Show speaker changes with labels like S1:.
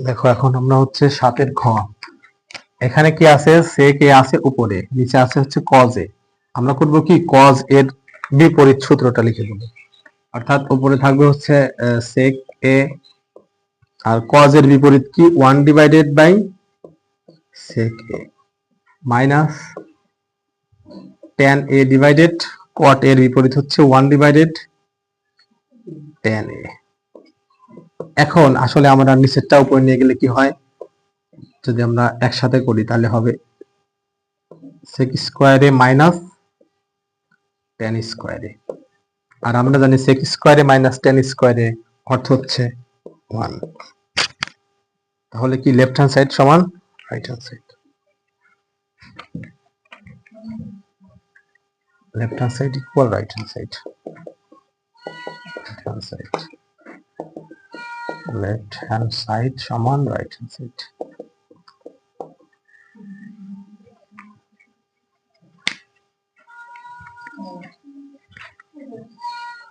S1: দেখো এখন আমরা হচ্ছে 7 ঘ। এখানে কি আছে, sec a আছে উপরে, নিচে আছে হচ্ছে cos a। আমরা করব কি, cos এর বিপরীত সূত্রটা লিখে দেব। অর্থাৎ উপরে থাকবে হচ্ছে sec a, আর cos এর বিপরীত কি, 1 divided by sec a minus tan a divided cot এর বিপরীত হচ্ছে 1 ডিভাইডেড tan a। এখন আসলে আমরা নিচেরটা উপরে নিয়ে গেলে কি হয়, যদি আমরা একসাথে করি তাহলে হবে sec square a minus tan square a। আর আমরা জানি sec square a minus tan square a অর্থ হচ্ছে 1। তাহলে কি লেফট হ্যান্ড সাইড সমান right hand side. Left hand side equal right hand side. Right hand side, left hand side সমান right hand side.